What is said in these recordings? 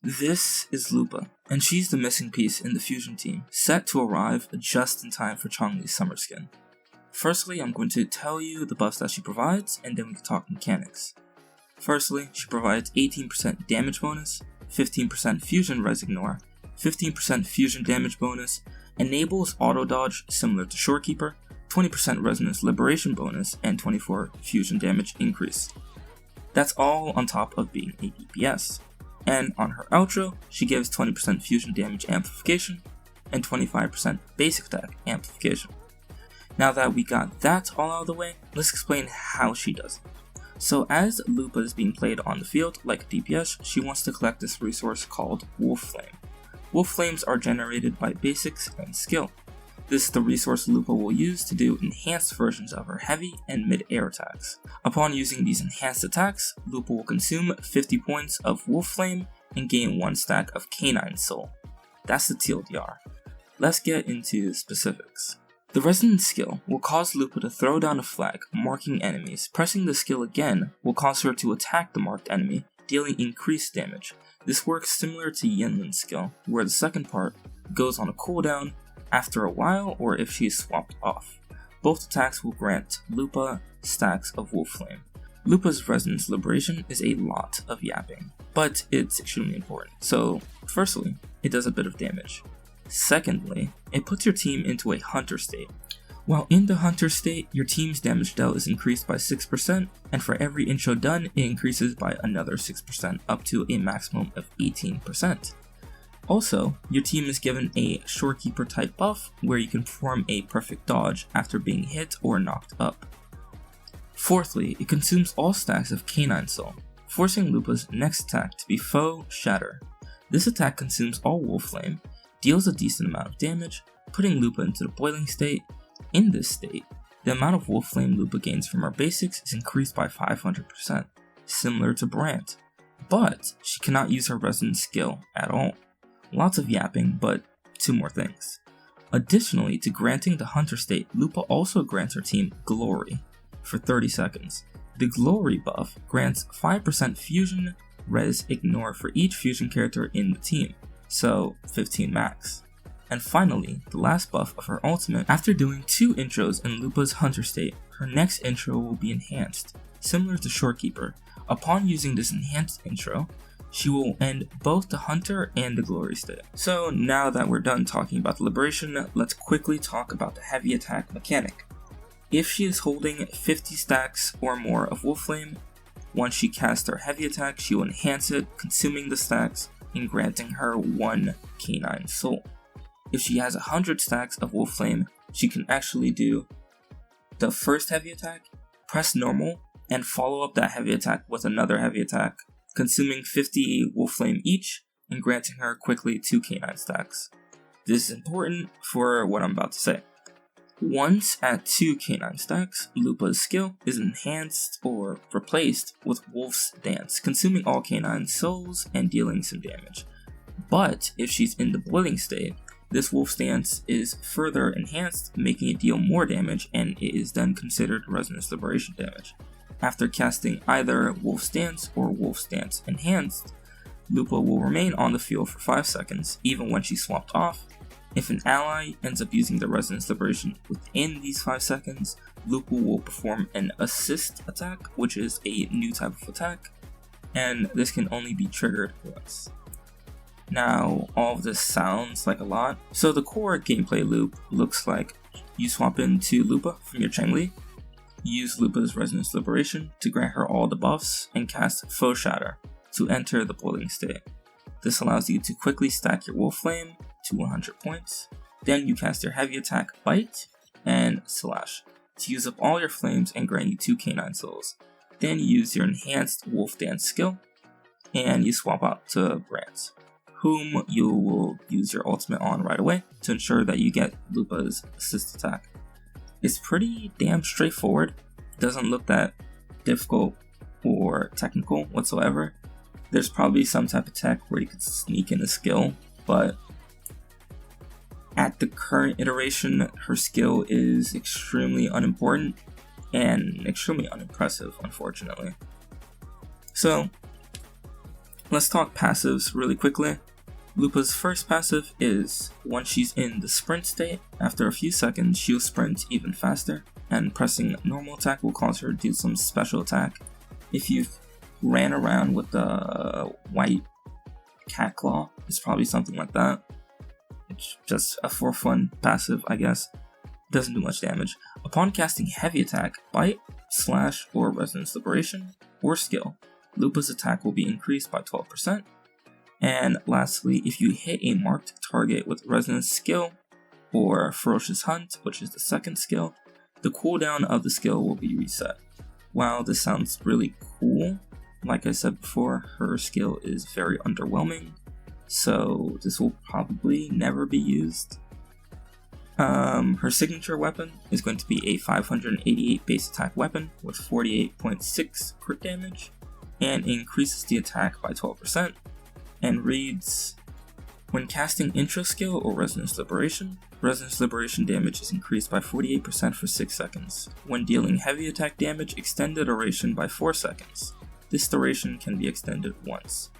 This is Lupa, and she's the missing piece in the fusion team, set to arrive just in time for Chongli's summer skin. Firstly, I'm going to tell you the buffs that she provides, and then we can talk mechanics. Firstly, she provides 18% damage bonus, 15% fusion res ignore, 15% fusion damage bonus, enables auto dodge similar to Shorekeeper, 20% resonance liberation bonus, and 24 fusion damage increase. That's all on top of being a DPS. And on her outro, she gives 20% fusion damage amplification and 25% basic attack amplification. Now that we got that all out of the way, let's explain how she does it. So as Lupa is being played on the field like a DPS, she wants to collect this resource called Wolf Flame. Wolf Flames are generated by basics and skill. This is the resource Lupa will use to do enhanced versions of her heavy and mid-air attacks. Upon using these enhanced attacks, Lupa will consume 50 points of Wolf Flame and gain 1 stack of Canine Soul. That's the TLDR. Let's get into specifics. The Resonance skill will cause Lupa to throw down a flag marking enemies. Pressing the skill again will cause her to attack the marked enemy, dealing increased damage. This works similar to Yenlin's skill, where the second part goes on a cooldown after a while or if she is swapped off. Both attacks will grant Lupa stacks of Wolf Flame. Lupa's Resonance Liberation is a lot of yapping, but it's extremely important. So, firstly, it does a bit of damage. Secondly, it puts your team into a Hunter state. While in the Hunter state, your team's damage dealt is increased by 6%, and for every intro done, it increases by another 6% up to a maximum of 18%. Also, your team is given a Shorekeeper type buff where you can perform a perfect dodge after being hit or knocked up. Fourthly, it consumes all stacks of Canine Soul, forcing Lupa's next attack to be Foe Shatter. This attack consumes all Wolf Flame, deals a decent amount of damage, putting Lupa into the boiling state. In this state, the amount of Wolf Flame Lupa gains from her basics is increased by 500%, similar to Brant, but she cannot use her Resonance skill at all. Lots of yapping, but 2 more things. Additionally to granting the Hunter state, Lupa also grants her team Glory for 30 seconds. The Glory buff grants 5% fusion res ignore for each fusion character in the team, so 15 max. And finally, the last buff of her ultimate, after doing 2 intros in Lupa's Hunter state, her next intro will be enhanced, similar to Shorekeeper. Upon using this enhanced intro, she will end both the Hunter and the Glory state. So now that we're done talking about the Liberation, let's quickly talk about the heavy attack mechanic. If she is holding 50 stacks or more of Wolf Flame, once she casts her heavy attack, she will enhance it, consuming the stacks and granting her 1 Canine Soul. If she has 100 stacks of Wolf Flame, she can actually do the first heavy attack, press normal, and follow up that heavy attack with another heavy attack, consuming 50 Wolf Flame each and granting her quickly 2 Canine stacks. This is important for what I'm about to say. Once at 2 Canine stacks, Lupa's skill is enhanced or replaced with Wolf's Dance, consuming all Canine souls and dealing some damage. But if she's in the boiling state, this Wolf's Dance is further enhanced, making it deal more damage, and it is then considered Resonance Liberation damage. After casting either Wolf's Dance or Wolf's Dance Enhanced, Lupa will remain on the field for 5 seconds, even when she's swapped off. If an ally ends up using the Resonance Liberation within these 5 seconds, Lupa will perform an Assist attack, which is a new type of attack, and this can only be triggered once. Now, all of this sounds like a lot, so the core gameplay loop looks like you swap into Lupa from your Changli, use Lupa's Resonance Liberation to grant her all the buffs, and cast Foe Shatter to enter the boiling state. This allows you to quickly stack your Wolf Flame to 100 points. Then you cast your heavy attack Bite and Slash to use up all your flames and grant you 2 Canine Souls. Then you use your enhanced Wolf Dance skill and you swap out to Brant, whom you will use your ultimate on right away to ensure that you get Lupa's assist attack. It's pretty damn straightforward. It doesn't look that difficult or technical whatsoever. There's probably some type of tech where you could sneak in a skill, but at the current iteration, her skill is extremely unimportant and extremely unimpressive, unfortunately. So, Let's talk passives really quickly. Lupa's first passive is once she's in the sprint state, after a few seconds she'll sprint even faster, and pressing normal attack will cause her to do some special attack. If you've ran around with the white cat claw, it's probably something like that. It's just a for fun passive, I guess. Doesn't do much damage. Upon casting heavy attack, bite, slash, or resonance liberation, or skill, Lupa's attack will be increased by 12%. And lastly, if you hit a marked target with resonance skill, or ferocious hunt, which is the second skill, the cooldown of the skill will be reset. While this sounds really cool, like I said before, her skill is very underwhelming, so this will probably never be used. Her signature weapon is going to be a 588 base attack weapon with 48.6 crit damage, and increases the attack by 12%, and reads, when casting intro skill or resonance liberation damage is increased by 48% for 6 seconds. When dealing heavy attack damage, extend the duration by 4 seconds. This duration can be extended once.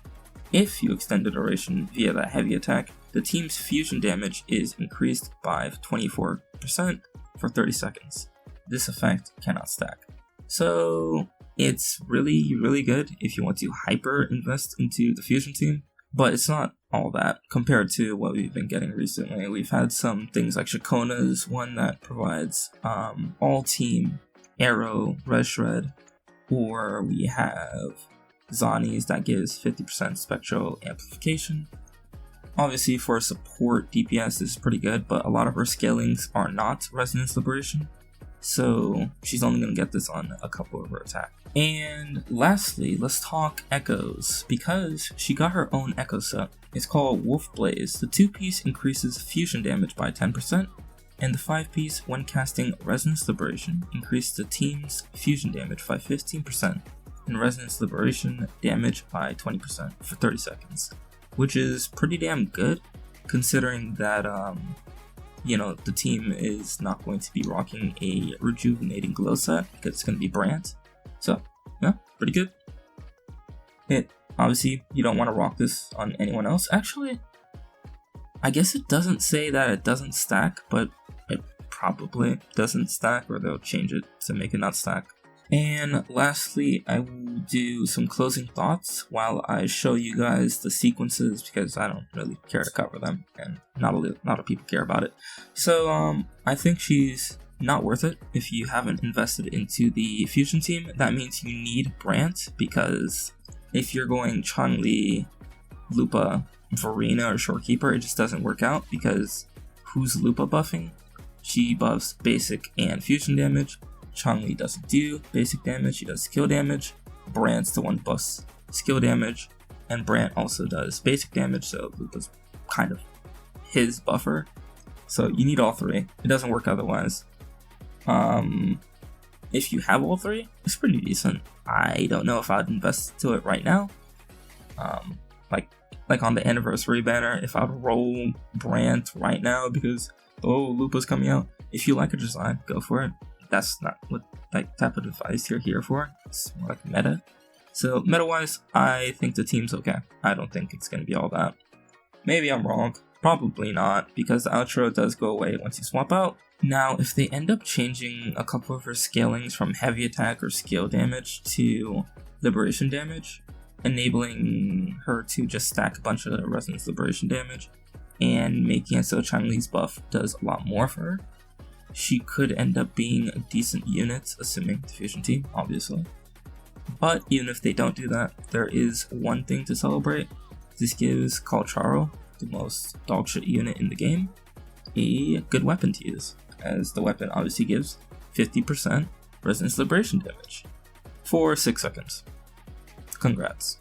If you extend the duration via that heavy attack, the team's fusion damage is increased by 24% for 30 seconds. This effect cannot stack. So it's really, really good if you want to hyper invest into the fusion team, but it's not all that compared to what we've been getting recently. We've had some things like Shakona's one that provides all team arrow, res shred, or we have Zani's that gives 50% spectral amplification. Obviously for support, DPS is pretty good, but a lot of her scalings are not resonance liberation, so she's only going to get this on a couple of her attacks. And lastly, let's talk echoes, because she got her own echo set. It's called Wolf Blaze. The 2-piece increases fusion damage by 10%, and the 5-piece, when casting Resonance Liberation, increases the team's fusion damage by 15%, and Resonance Liberation damage by 20% for 30 seconds, which is pretty damn good, considering that, the team is not going to be rocking a Rejuvenating Glow set, because it's going to be Brant. So, yeah, pretty good. Obviously, you don't want to rock this on anyone else. Actually, I guess it doesn't say that it doesn't stack, but it probably doesn't stack, or they'll change it to make it not stack. And lastly, I will do some closing thoughts while I show you guys the sequences, because I don't really care to cover them, and not a lot of people care about it. So, I think she's not worth it if you haven't invested into the fusion team. That means you need Brant, because if you're going Chun-Li, Lupa, Verena, or Shorekeeper, it just doesn't work out, because who's Lupa buffing? She buffs basic and fusion damage. Chun-Li doesn't do basic damage, she does skill damage. Brant's the one buffs skill damage, and Brant also does basic damage, so Lupa's kind of his buffer. So you need all three. It doesn't work otherwise. If you have all three, it's pretty decent. I don't know if I'd invest to it right now. Like on the anniversary banner, if I'd roll Brant right now because Lupa's coming out. If you like a design, go for it. That's not what type of device you're here for. It's more like meta. So meta-wise, I think the team's okay. I don't think it's gonna be all that. Maybe I'm wrong. Probably not, because the outro does go away once you swap out. Now, if they end up changing a couple of her scalings from heavy attack or skill damage to liberation damage, enabling her to just stack a bunch of resonance liberation damage, and making it so Chun-Li's buff does a lot more for her, she could end up being a decent unit, assuming the fusion team, obviously. But even if they don't do that, there is one thing to celebrate. This gives Calcharo, the most dogshit unit in the game, a good weapon to use, as the weapon obviously gives 50% resonance liberation damage for 6 seconds. Congrats.